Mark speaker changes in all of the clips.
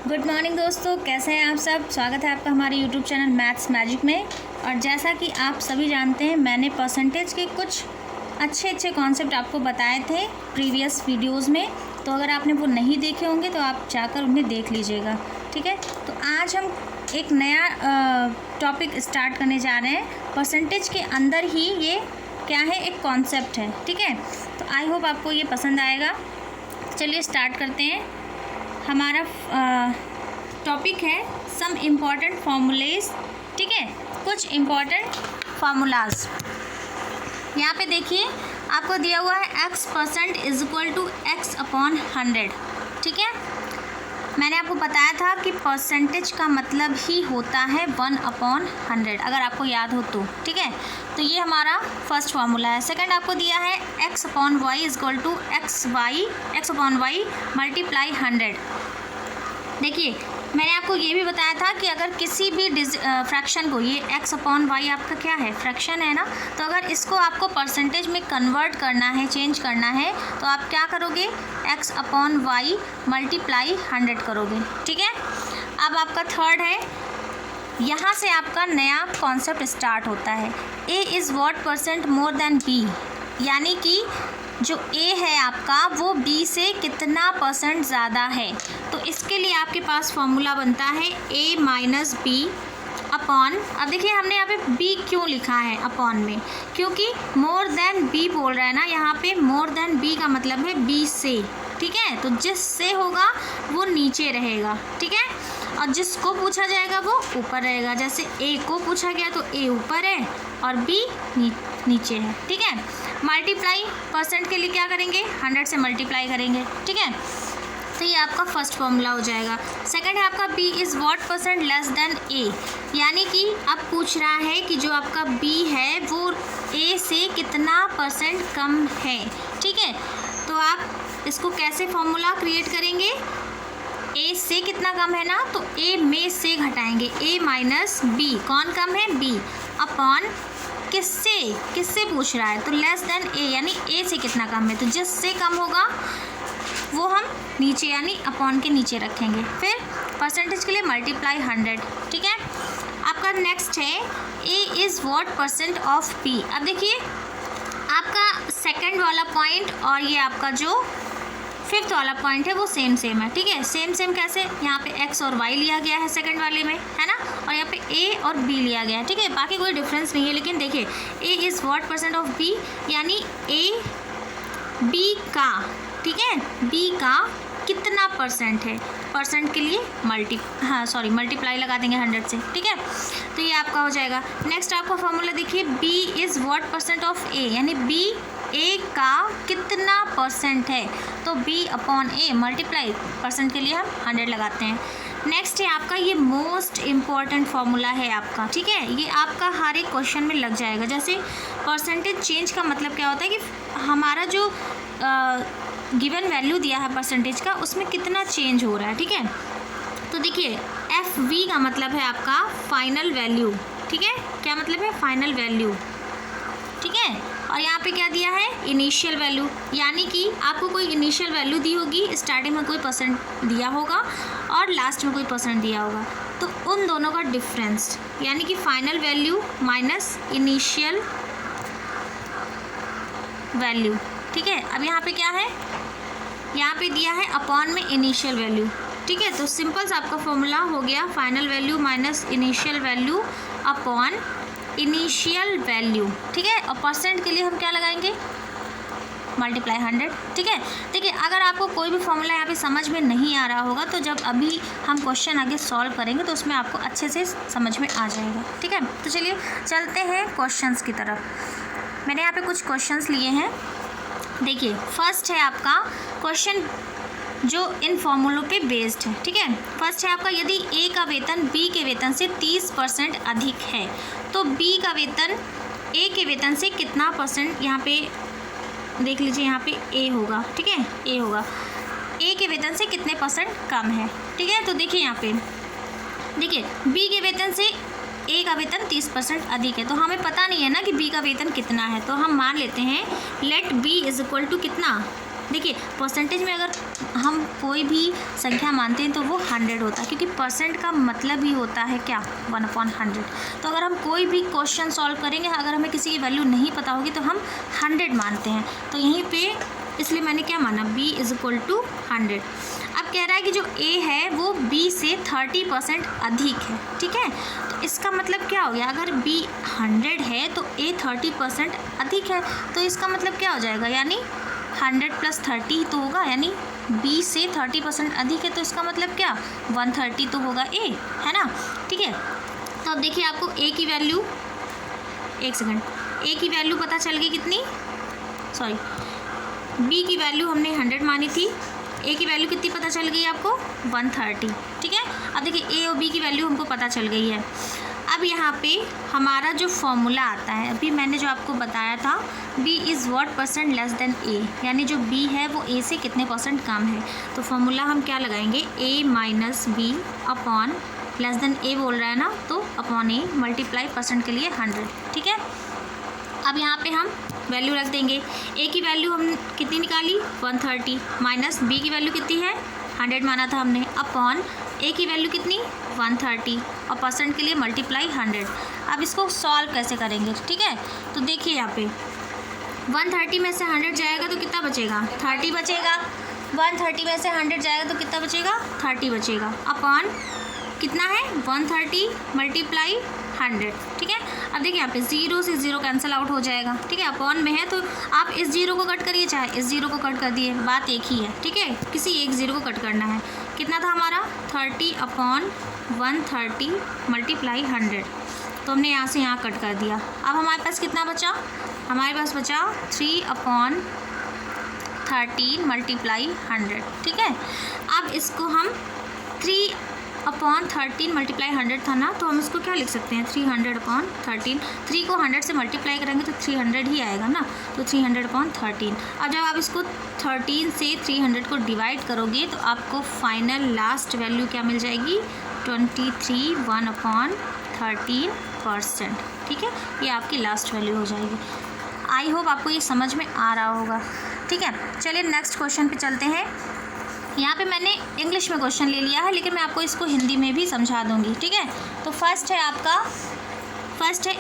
Speaker 1: Good morning दोस्तों, कैसे हैं आप सब। स्वागत है आपका हमारे यूट्यूब चैनल मैथ्स मैजिक में। और जैसा कि आप सभी जानते हैं, मैंने परसेंटेज के कुछ अच्छे कॉन्सेप्ट आपको बताए थे प्रीवियस वीडियोस में। तो अगर आपने वो नहीं देखे होंगे तो आप जाकर उन्हें देख लीजिएगा, ठीक है। तो आज हम एक नया टॉपिक स्टार्ट करने जा रहे हैं। परसेंटेज के अंदर ही ये क्या है, एक कॉन्सेप्ट है, ठीक है। तो आई होप आपको ये पसंद आएगा। चलिए स्टार्ट करते हैं। हमारा टॉपिक है सम इम्पॉर्टेंट फार्मूलेज, ठीक है। कुछ इम्पॉर्टेंट फार्मूलाज यहाँ पे देखिए, आपको दिया हुआ है x% is equal to x/100, ठीक है। मैंने आपको बताया था कि परसेंटेज का मतलब ही होता है 1/100, अगर आपको याद हो तो, ठीक है। तो ये हमारा फर्स्ट फार्मूला है। सेकंड आपको दिया है x/y is equal to x/y multiply 100। देखिए, मैंने आपको ये भी बताया था कि अगर किसी भी फ्रैक्शन को, ये x/y आपका क्या है, फ्रैक्शन है ना, तो अगर इसको आपको परसेंटेज में कन्वर्ट करना है, चेंज करना है, तो आप क्या करोगे, x/y मल्टीप्लाई 100 करोगे, ठीक है। अब आपका थर्ड है, यहाँ से आपका नया कॉन्सेप्ट स्टार्ट होता है। a is what percent more than b, यानी कि जो a है आपका वो b से कितना परसेंट ज़्यादा है। तो इसके लिए आपके पास फॉर्मूला बनता है a माइनस बी अपॉन, अब देखिए हमने यहाँ पे b क्यों लिखा है अपॉन में, क्योंकि मोर देन b बोल रहा है ना, यहाँ पे मोर देन b का मतलब है b से, ठीक है। तो जिससे होगा वो नीचे रहेगा, ठीक है, और जिसको पूछा जाएगा वो ऊपर रहेगा। जैसे a को पूछा गया तो a ऊपर है और b नीचे है, ठीक है। मल्टीप्लाई परसेंट के लिए क्या करेंगे, 100 से मल्टीप्लाई करेंगे, ठीक है। तो ये आपका फर्स्ट फॉर्मूला हो जाएगा। सेकंड है आपका b is what percent less than a, यानी कि अब पूछ रहा है कि जो आपका b है वो a से कितना परसेंट कम है, ठीक है। तो आप इसको कैसे फॉर्मूला क्रिएट करेंगे, a से कितना कम है ना, तो a में से घटाएंगे, a माइनस b, कौन कम है, b, अपॉन किससे पूछ रहा है, तो लेस देन a, यानी a से कितना कम है, तो जिससे कम होगा वो हम नीचे यानी अपॉन के नीचे रखेंगे। फिर परसेंटेज के लिए मल्टीप्लाई 100, ठीक है। आपका नेक्स्ट है a is what percent of b। अब देखिए आपका सेकंड वाला पॉइंट और ये आपका जो फिफ्थ वाला पॉइंट है वो सेम है, ठीक है। सेम कैसे, यहाँ पे x और y लिया गया है सेकंड वाले में, है ना, और यहाँ पे a और b लिया गया है, ठीक है। बाकी कोई डिफरेंस नहीं है, लेकिन देखिए a is what percent of b, यानी a b का, ठीक है, b का कितना परसेंट है, परसेंट के लिए मल्टीप्लाई लगा देंगे 100 से, ठीक है। तो ये आपका हो जाएगा। नेक्स्ट आपका फॉर्मूला देखिए, b is what percent of a, यानी b a का कितना परसेंट है, तो b upon a multiply percent के लिए हम 100 लगाते हैं। नेक्स्ट है आपका ये मोस्ट इम्पॉर्टेंट फार्मूला है आपका, ठीक है। ये आपका हर एक क्वेश्चन में लग जाएगा। जैसे परसेंटेज चेंज का मतलब क्या होता है कि हमारा जो गिवन वैल्यू दिया है परसेंटेज का, उसमें कितना चेंज हो रहा है, ठीक है। तो देखिए FV का मतलब है आपका फाइनल वैल्यू, ठीक है। क्या मतलब है, फाइनल वैल्यू, ठीक है। और यहाँ पे क्या दिया है, इनिशियल वैल्यू, यानी कि आपको कोई इनिशियल वैल्यू दी होगी, स्टार्टिंग में कोई परसेंट दिया होगा और लास्ट में कोई परसेंट दिया होगा, तो उन दोनों का डिफरेंस, यानी कि final value minus initial value, ठीक है। अब यहाँ पे क्या है, यहाँ पे दिया है अपॉन में इनिशियल वैल्यू, ठीक है। तो सिंपल सा आपका फॉर्मूला हो गया, final value minus initial value upon initial value, ठीक है। और परसेंट के लिए हम क्या लगाएंगे, मल्टीप्लाई 100, ठीक है। देखिए अगर आपको कोई भी फॉर्मूला यहाँ पे समझ में नहीं आ रहा होगा, तो जब अभी हम क्वेश्चन आगे सॉल्व करेंगे तो उसमें आपको अच्छे से समझ में आ जाएगा, ठीक है। तो चलिए चलते हैं क्वेश्चंस की तरफ। मैंने यहाँ पे कुछ क्वेश्चंस लिए हैं। देखिए फर्स्ट है आपका क्वेश्चन जो इन फॉर्मूलों पे बेस्ड है, ठीक है। फर्स्ट है आपका, यदि a का वेतन b के वेतन से 30% अधिक है, तो b का वेतन a के वेतन से कितना परसेंट, यहाँ पे देख लीजिए, यहाँ पे a होगा, ठीक है, a होगा, a के वेतन से कितने परसेंट कम है, ठीक है। तो देखिए यहाँ पे देखिए b के वेतन से a का वेतन 30% अधिक है, तो हमें पता नहीं है ना कि b का वेतन कितना है, तो हम मान लेते हैं let b is equal to कितना, देखिए परसेंटेज में अगर हम कोई भी संख्या मानते हैं तो वो 100 होता है, क्योंकि परसेंट का मतलब ही होता है क्या, 1/100। तो अगर हम कोई भी क्वेश्चन सॉल्व करेंगे, अगर हमें किसी की वैल्यू नहीं पता होगी तो हम 100 मानते हैं। तो यहीं पे इसलिए मैंने क्या माना, b = 100। अब कह रहा है कि जो a है वो b से 30% अधिक है, ठीक है। तो इसका मतलब क्या हो गया, अगर b 100 है तो a 30% अधिक है, तो इसका मतलब क्या हो जाएगा, यानी 100 + 30 तो होगा, यानी b से 30% अधिक है, तो इसका मतलब क्या, 130 तो होगा a, है ना, ठीक है। तो अब देखिए आपको a की वैल्यू, एक सेकंड, a की वैल्यू पता चल गई कितनी, सॉरी b की वैल्यू हमने 100 मानी थी, a की वैल्यू कितनी पता चल गई आपको, 130, ठीक है। अब देखिए a और b की वैल्यू हमको पता चल गई है। अब यहाँ पे हमारा जो फॉर्मूला आता है, अभी मैंने जो आपको बताया था, b = what % less then a, यानी जो b है वो a से कितने % कम है। तो फॉर्मूला हम क्या लगाएंगे, a - b upon less than a बोल रहा है ना, तो अपॉन a मल्टीप्लाई % के लिए 100, ठीक है। अब यहाँ पे हम वैल्यू रख देंगे, a की वैल्यू हम कितनी निकाली, 130, माइनस b की वैल्यू कितनी है, 100 माना था हमने, अपॉन a की वैल्यू कितनी, 130, और % के लिए मल्टीप्लाई 100। अब इसको सॉल्व कैसे करेंगे, ठीक है। तो देखिए यहाँ पे 130 में से 100 जाएगा तो कितना बचेगा, 30 बचेगा। 130 में से 100 जाएगा तो कितना बचेगा, 30 बचेगा, अपॉन कितना है, 130 मल्टीप्लाई 100, ठीक है। अब देखिए यहाँ पे 0 से 0 कैंसिल आउट हो जाएगा, ठीक है। अपॉन में है तो आप इस 0 को कट करिए, चाहे इस 0 को कट कर दिए, बात एक ही है, ठीक है। किसी एक 0 को कट करना है, कितना था हमारा, 30/130 मल्टीप्लाई 100, तो हमने यहाँ से यहाँ कट कर दिया। अब हमारे पास कितना बचा, हमारे पास बचा 3/13 मल्टीप्लाई 100, ठीक है। अब इसको हम 3/13 मल्टीप्लाई 100 था ना, तो हम इसको क्या लिख सकते हैं, 300/13, 3 को 100 से मल्टीप्लाई करेंगे तो 300 ही आएगा ना, तो 300/13। अब जब आप इसको 13 से 300 को डिवाइड करोगे तो आपको फाइनल लास्ट वैल्यू क्या मिल जाएगी, 23 1/13%, ठीक है। ये आपकी लास्ट वैल्यू हो जाएगी। आई होप आपको ये समझ में आ रहा होगा, ठीक है। चलिए नेक्स्ट क्वेश्चन पे चलते हैं। यहाँ पे मैंने इंग्लिश में क्वेश्चन ले लिया है, लेकिन मैं आपको इसको हिंदी में भी समझा दूँगी, ठीक है। तो फर्स्ट है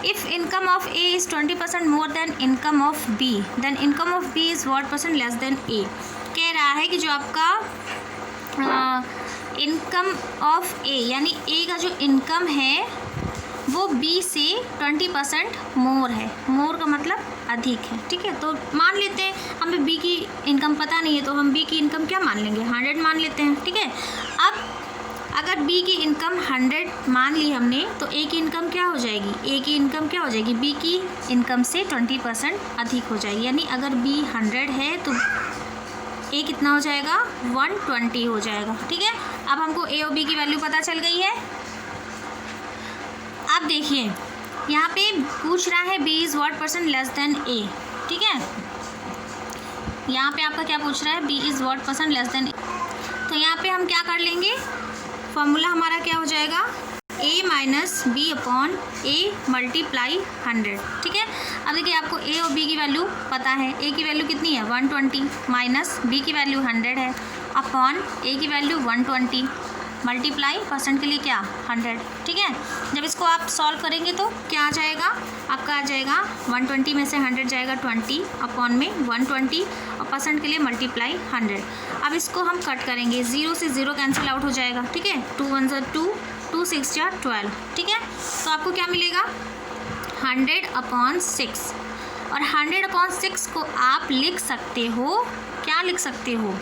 Speaker 1: if income of A is 20% more than income of B, then income of B is what % less than A. कह रहा है कि जो आपका इनकम ऑफ ए, यानी ए का जो इनकम है वो बी से 20% मोर है, मोर का मतलब अधिक है, ठीक है। तो मान लेते हैं, हमें बी की इनकम पता नहीं है तो हम बी की इनकम क्या मान लेंगे, 100 मान लेते हैं, ठीक है। अब अगर बी की इनकम 100 मान ली हमने, तो ए की इनकम क्या हो जाएगी, ए की इनकम क्या हो जाएगी, बी की इनकम से 20% अधिक हो जाएगी। यानी अगर बी 100 है तो ए कितना हो जाएगा, 120 हो जाएगा, ठीक है। अब हमको ए और बी की वैल्यू पता चल गई है। अब देखिए यहाँ पे पूछ रहा है b is what % less then a, ठीक है। यहाँ पे आपका क्या पूछ रहा है, b is what % less then a। तो यहाँ पे हम क्या कर लेंगे, फॉर्मूला हमारा क्या हो जाएगा, a - b upon a multiply 100, ठीक है। अब देखिए आपको a और b की वैल्यू पता है, a की वैल्यू कितनी है, 120, माइनस b की वैल्यू 100 है, अपॉन a की वैल्यू 120 मल्टीप्लाई % के लिए क्या, 100, ठीक है। जब इसको आप सॉल्व करेंगे तो क्या आ जाएगा, आपका आ जाएगा 120 में से 100 जाएगा 20, अपॉन में 120 और % के लिए मल्टीप्लाई 100। अब इसको हम कट करेंगे, 0 से 0 कैंसिल आउट हो जाएगा, ठीक है। 2 1 = 2, 2 6 = 12, ठीक है। तो आपको क्या मिलेगा, 100/6, और 100/6 को आप लिख सकते हो, क्या लिख सकते हो,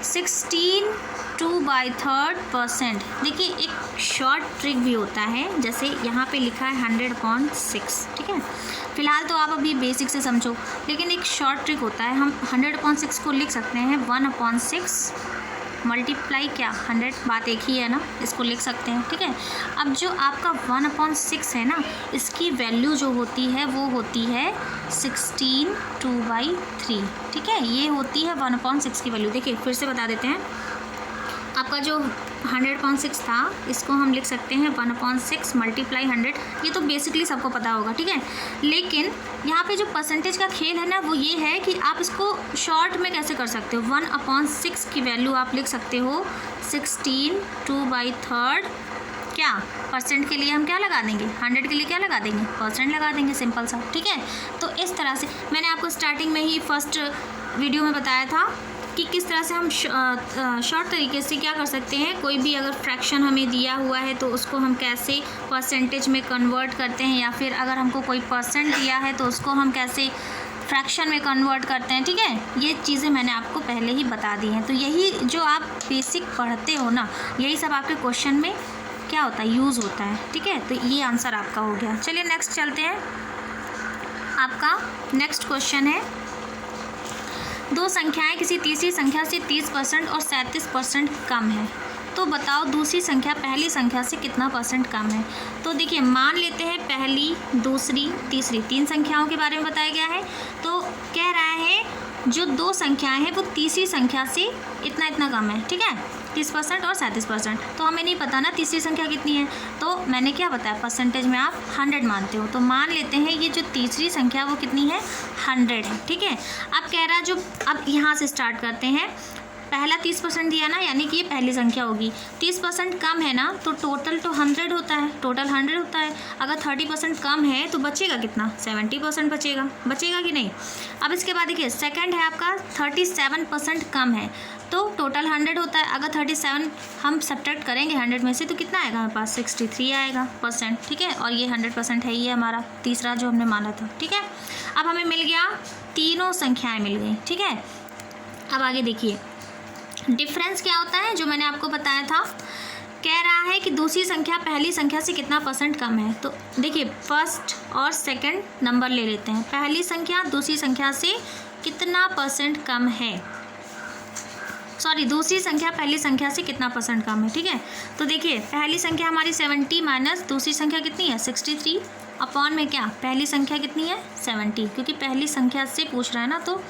Speaker 1: 16/3%। देखिए एक शॉर्ट ट्रिक भी होता है, जैसे यहाँ पे लिखा है 100/6, ठीक है। फिलहाल तो आप अभी बेसिक से समझो, लेकिन एक शॉर्ट ट्रिक होता है, हम 100/6 को लिख सकते हैं 1/6 मल्टीप्लाई क्या, 100, बात एक ही है ना, इसको लिख सकते हैं, ठीक है। अब जो आपका 1/6 है ना, इसकी वैल्यू जो होती है वो होती है 16/2/3, ठीक है। ये होती है 1/6 की वैल्यू। देखिए फिर से बता देते हैं, आपका जो 100.6 था इसको हम लिख सकते हैं 1/6 मल्टीप्लाई 100। ये तो बेसिकली सबको पता होगा, ठीक है। लेकिन यहाँ पे जो परसेंटेज का खेल है ना वो ये है कि आप इसको शॉर्ट में कैसे कर सकते हो। 1/6 की वैल्यू आप लिख सकते हो 16 2/3 क्या परसेंट के लिए हम क्या लगा देंगे, 100 के लिए क्या लगा देंगे, परसेंट लगा देंगे, सिंपल सा, ठीक है। तो इस तरह से मैंने आपको स्टार्टिंग में ही फर्स्ट वीडियो में बताया था कि किस तरह से हम शॉर्ट तरीके से क्या कर सकते हैं। कोई भी अगर फ्रैक्शन हमें दिया हुआ है तो उसको हम कैसे परसेंटेज में कन्वर्ट करते हैं, या फिर अगर हमको कोई परसेंट दिया है तो उसको हम कैसे फ्रैक्शन में कन्वर्ट करते हैं, ठीक है। ये चीज़ें मैंने आपको पहले ही बता दी हैं। तो यही जो आप बेसिक पढ़ते हो ना, यही सब आपके क्वेश्चन में क्या होता है, यूज़ होता है, ठीक है। तो ये आंसर आपका हो गया। चलिए नेक्स्ट चलते हैं। आपका नेक्स्ट क्वेश्चन है, दो संख्याएं किसी तीसरी संख्या से 30% और 37% कम है, तो बताओ दूसरी संख्या पहली संख्या से कितना परसेंट कम है। तो देखिए मान लेते हैं पहली, दूसरी, तीसरी, 3 संख्याओं के बारे में बताया गया है। तो कह रहा है जो 2 संख्याएं हैं वो तीसरी संख्या से इतना इतना कम है, ठीक है, 30% और 37%। तो हमें नहीं पता ना तीसरी संख्या कितनी है, तो मैंने क्या बताया, परसेंटेज में आप 100 मानते हो, तो मान लेते हैं ये जो तीसरी संख्या वो कितनी है, 100 है, ठीक है। अब कह रहा है जो, अब यहाँ से स्टार्ट करते हैं। पहला 30% दिया ना, यानी कि ये पहली संख्या होगी। 30% कम है ना, तो टोटल तो 100 होता है, टोटल 100 होता है। अगर 30% कम है तो बचेगा कितना, 70% बचेगा कि नहीं। अब इसके बाद देखिए सेकंड है आपका 37% कम है, तो टोटल 100 होता है। अगर 37 हम सब्ट्रैक्ट करेंगे 100 में से तो कितना आएगा हमारे पास, 63 आएगा परसेंट, ठीक है। और ये 100% है, ये हमारा तीसरा जो हमने माना था, ठीक है। अब हमें मिल गया, तीनों संख्याएँ मिल गई, ठीक है। अब आगे देखिए डिफरेंस क्या होता है, जो मैंने आपको बताया था। कह रहा है कि दूसरी संख्या पहली संख्या से कितना परसेंट कम है। तो देखिए फर्स्ट और सेकंड नंबर ले लेते हैं। पहली संख्या दूसरी संख्या से कितना परसेंट कम है, सॉरी दूसरी संख्या पहली संख्या से कितना परसेंट कम है, ठीक है। तो देखिए पहली संख्या हमारी 70 माइनस दूसरी संख्या कितनी है 63 अपॉन में क्या, पहली संख्या कितनी है 70, क्योंकि पहली संख्या से पूछ रहा है ना, तो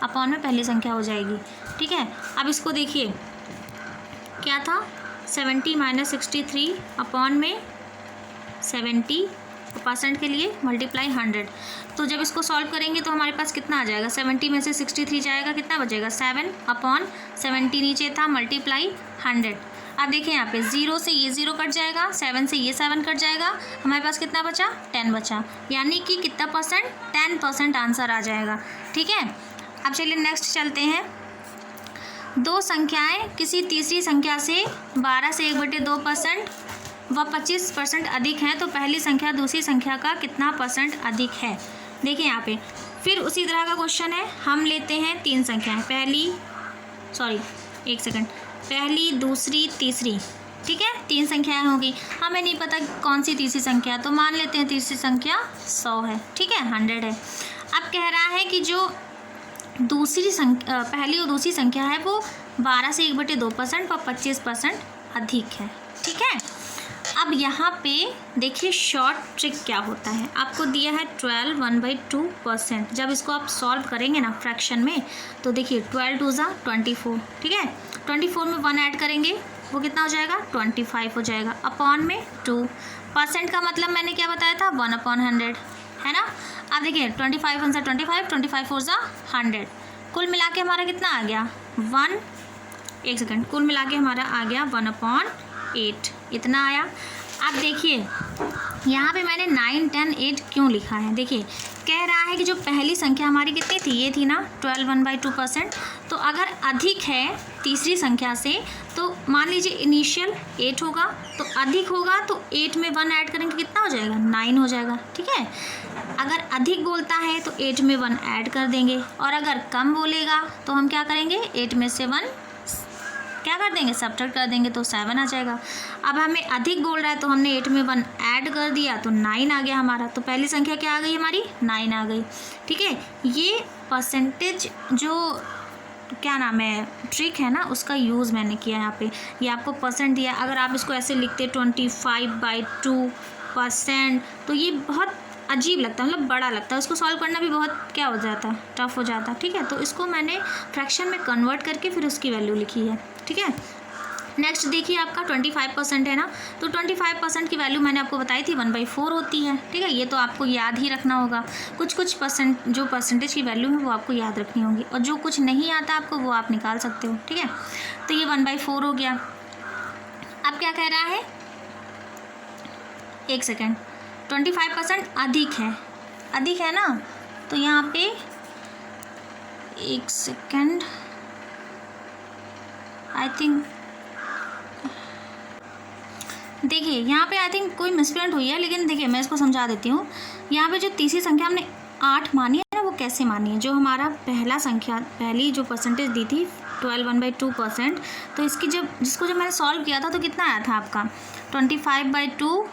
Speaker 1: अपॉन में पहली संख्या हो जाएगी, ठीक है। अब इसको देखिए क्या था, 70 माइनस 63 अपॉन में 70 परसेंट के लिए मल्टीप्लाई 100। तो जब इसको सॉल्व करेंगे तो हमारे पास कितना आ जाएगा, 70 में से 63 जाएगा, कितना बचेगा 7 अपॉन 70 नीचे था मल्टीप्लाई 100। अब देखिए यहाँ पे 0 से ये 0 कट जाएगा, 7 से ये 7 कट जाएगा, हमारे पास कितना बचा 10 बचा, यानी कि कितना परसेंट 10% आंसर आ जाएगा, ठीक है। अब चलिए नेक्स्ट चलते हैं। दो संख्याएं किसी तीसरी संख्या से 12 से 1/2% व 25% अधिक हैं, तो पहली संख्या दूसरी संख्या का कितना परसेंट अधिक है। देखिए यहाँ पे फिर उसी तरह का क्वेश्चन है। हम लेते हैं 3 संख्याएं, पहली दूसरी तीसरी, ठीक है, 3 संख्याएं होगी। हमें नहीं पता कौन सी तीसरी संख्या, तो मान लेते हैं तीसरी संख्या 100 है, ठीक है, 100 है। अब कह रहा है कि जो दूसरी संख्या पहली और दूसरी संख्या है वो 12 से 1/2% व 25% अधिक है, ठीक है। अब यहाँ पे देखिए शॉर्ट ट्रिक क्या होता है। आपको दिया है 12 1/2%। जब इसको आप सॉल्व करेंगे ना फ्रैक्शन में, तो देखिए 12 2 ज़ा 24, ठीक है। 24 में 1 ऐड करेंगे वो कितना हो जाएगा 25 हो जाएगा, अपॉन में 2%। का मतलब मैंने क्या बताया था 1/100, है ना। अब देखिए 25 1 सा 25, 25 4 सा 100, कुल मिला के हमारा कितना आ गया कुल मिला के हमारा आ गया 1/8, इतना आया। अब देखिए यहाँ पे मैंने 9 10 8 क्यों लिखा है। देखिए कह रहा है कि जो पहली संख्या हमारी कितनी थी, ये थी ना 12 1/2%। तो अगर अधिक है तीसरी संख्या से, तो मान लीजिए इनिशियल 8 होगा, तो अधिक होगा तो 8 में 1 ऐड करेंगे कितना हो जाएगा 9 हो जाएगा, ठीक है। अगर अधिक बोलता है तो 8 में 1 ऐड कर देंगे, और अगर कम बोलेगा तो हम क्या करेंगे 8 में से 1 क्या कर देंगे सब्ट्रैक्ट कर देंगे, तो 7 आ जाएगा। अब हमें अधिक बोल रहा है तो हमने 8 में 1 ऐड कर दिया तो 9 आ गया हमारा। तो पहली संख्या क्या आ गई हमारी 9 आ गई, ठीक है। ये परसेंटेज जो क्या नाम है ट्रिक है ना, उसका यूज़ मैंने किया यहाँ पे। ये आपको परसेंट दिया, अगर आप इसको ऐसे लिखते 25/2%, तो ये बहुत अजीब लगता है, मतलब बड़ा लगता है, उसको सॉल्व करना भी बहुत क्या हो जाता है, टफ हो जाता है, ठीक है। तो इसको मैंने फ्रैक्शन में कन्वर्ट करके फिर उसकी वैल्यू लिखी है, ठीक है। नेक्स्ट देखिए आपका 25% है ना, तो 25% की वैल्यू मैंने आपको बताई थी 1/4 होती है। ठीक है, ये तो आपको याद ही रखना होगा। कुछ परसेंट जो परसेंटेज की वैल्यू है वो आपको याद रखनी होगी, और जो कुछ नहीं आता आपको वो आप निकाल सकते हो। ठीक है, तो ये 1/4 हो गया। अब क्या कह रहा है, एक सेकेंड, 25% अधिक है ना, तो यहाँ पे एक सेकेंड, आई थिंक देखिए यहाँ पे आई थिंक कोई मिसप्रिंट हुई है, लेकिन देखिए मैं इसको समझा देती हूँ। यहाँ पे जो तीसरी संख्या हमने 8 मानी है ना, वो कैसे मानी है, जो हमारा पहली जो परसेंटेज दी थी 12 1/2%, तो इसकी जिसको जब मैंने सॉल्व किया था तो कितना आया था आपका 25/2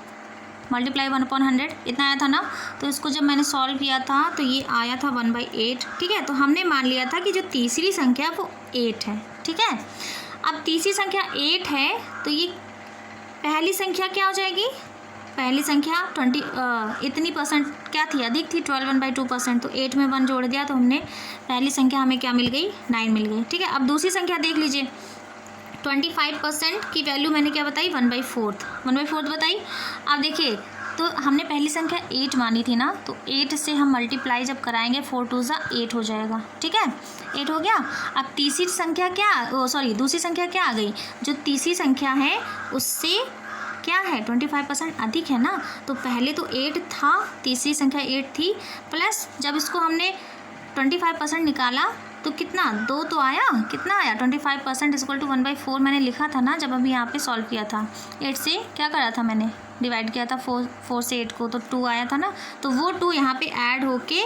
Speaker 1: मल्टीप्लाई 1/100 इतना आया था ना। तो इसको जब मैंने सॉल्व किया था तो ये आया था 1/8। ठीक है, तो हमने मान लिया था कि जो तीसरी संख्या वो 8 है। ठीक है, अब तीसरी संख्या 8 है तो ये पहली संख्या क्या हो जाएगी, पहली संख्या इतनी परसेंट क्या थी, अधिक थी 12 1/2%, तो 8 में 1 जोड़ दिया तो हमने पहली संख्या हमें क्या मिल गई, 9 मिल गई। ठीक है, अब दूसरी संख्या देख लीजिए, 25% की वैल्यू मैंने क्या बताई, 1/4 बताई। अब देखिए तो हमने पहली संख्या 8 मानी थी ना, तो 8 से हम मल्टीप्लाई जब कराएंगे 4 2 8 हो जाएगा। ठीक है, 8 हो गया। अब तीसरी संख्या दूसरी संख्या क्या आ गई, जो तीसरी संख्या है उससे क्या है 25% अधिक है ना, तो पहले तो 8 था, तीसरी संख्या 8 थी, प्लस जब इसको हमने 25% निकाला तो कितना 2 तो आया, कितना आया 25% इक्वल टू 1/4 मैंने लिखा था ना जब अभी यहाँ पे सॉल्व किया था। 8 से क्या करा था मैंने, डिवाइड किया था 4 से 8 को, तो 2 आया था ना, तो वो 2 यहाँ पे ऐड होके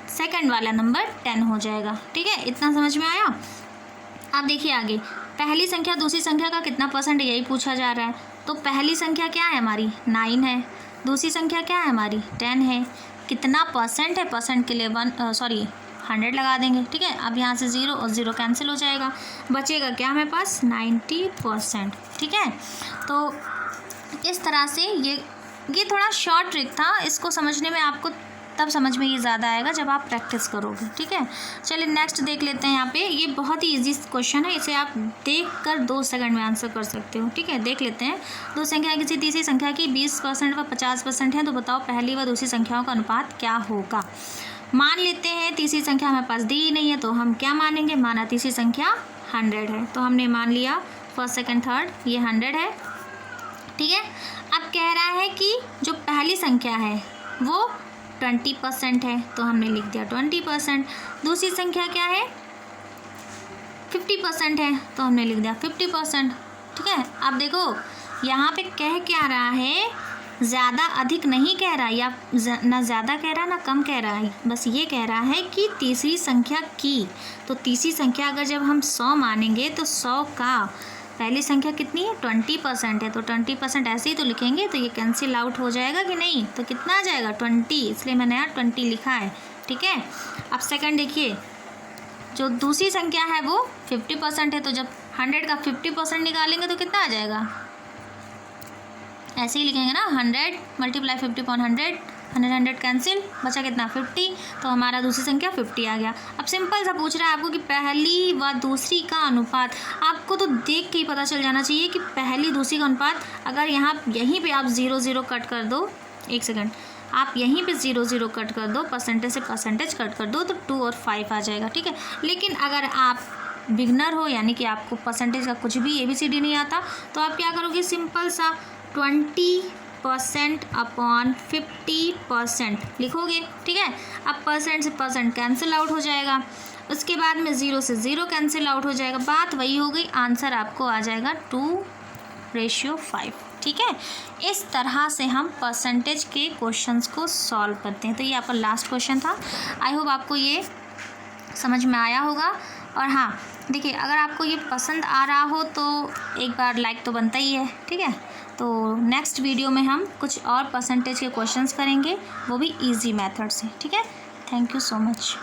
Speaker 1: सेकंड वाला नंबर 10 हो जाएगा। ठीक है, इतना समझ में आया। अब देखिए आगे, पहली संख्या दूसरी संख्या का कितना परसेंट यही पूछा जा रहा है, तो पहली संख्या क्या है हमारी 9 है, दूसरी संख्या क्या है हमारी 10 है। कितना परसेंट है, परसेंट के लिए 100 लगा देंगे। ठीक है, अब यहाँ से 0 और 0 कैंसिल हो जाएगा, बचेगा क्या हमें पास 90%। ठीक है, तो इस तरह से ये थोड़ा शॉर्ट ट्रिक था, इसको समझने में आपको तब समझ में ये ज़्यादा आएगा जब आप प्रैक्टिस करोगे। ठीक है, चलिए नेक्स्ट देख लेते हैं। यहाँ पे ये बहुत ही इजी क्वेश्चन है, इसे आप देख कर 2 सेकंड में आंसर कर सकते हो। ठीक है, देख लेते हैं। दो संख्या किसी तीसरी संख्या की 20% व 50% है, तो बताओ पहली व दूसरी संख्याओं का अनुपात क्या होगा। मान लेते हैं तीसरी संख्या हमारे पास दी ही नहीं है, तो हम क्या मानेंगे, माना तीसरी संख्या 100 है, तो हमने मान लिया फर्स्ट सेकंड थर्ड ये 100 है। ठीक है, अब कह रहा है कि जो पहली संख्या है वो 20% है, तो हमने लिख दिया 20%। दूसरी संख्या क्या है 50% है, तो हमने लिख दिया 50%। ठीक है, अब देखो यहाँ पे कह क्या रहा है, ज़्यादा अधिक नहीं कह रहा, या ना ज़्यादा कह रहा ना कम कह रहा है, बस ये कह रहा है कि तीसरी संख्या की, तो तीसरी संख्या अगर जब हम 100 मानेंगे तो 100 का पहली संख्या कितनी है 20% है, तो 20% ऐसे ही तो लिखेंगे, तो ये कैंसिल आउट हो जाएगा कि नहीं, तो कितना आ जाएगा 20, इसलिए मैंने यहाँ 20 लिखा है। ठीक है, अब सेकंड देखिए, जो दूसरी संख्या है वो 50% है, तो जब 100 का 50% निकालेंगे तो कितना आ जाएगा, ऐसे ही लिखेंगे ना, 100 मल्टीप्लाई 50/100, 100 कैंसिल, बचा कितना 50, तो हमारा दूसरी संख्या 50 आ गया। अब सिंपल सा पूछ रहा है आपको कि पहली व दूसरी का अनुपात, आपको तो देख के ही पता चल जाना चाहिए कि पहली दूसरी का अनुपात, अगर यहीं पे आप 0 0 कट कर दो, एक सेकंड, आप यहीं पे 0 0 कट कर दो, परसेंटेज से परसेंटेज कट कर दो, तो 2 और 5 आ जाएगा। ठीक है, लेकिन अगर आप बिगनर हो, यानी कि आपको परसेंटेज का कुछ भी ABCD नहीं आता, तो आप क्या करोगे, सिंपल सा 20% अपॉन 50% लिखोगे। ठीक है, अब परसेंट से परसेंट कैंसिल आउट हो जाएगा, उसके बाद में 0 से 0 कैंसिल आउट हो जाएगा, बात वही हो गई, आंसर आपको आ जाएगा 2:5। ठीक है, इस तरह से हम परसेंटेज के क्वेश्चंस को सॉल्व करते हैं। तो ये आपका लास्ट क्वेश्चन था, आई होप आपको ये समझ में आया होगा। और हाँ देखिए, अगर आपको ये पसंद आ रहा हो तो एक बार लाइक तो बनता ही है। ठीक है, तो नेक्स्ट वीडियो में हम कुछ और परसेंटेज के क्वेश्चंस करेंगे, वो भी इजी मेथड से। ठीक है, थैंक यू सो मच।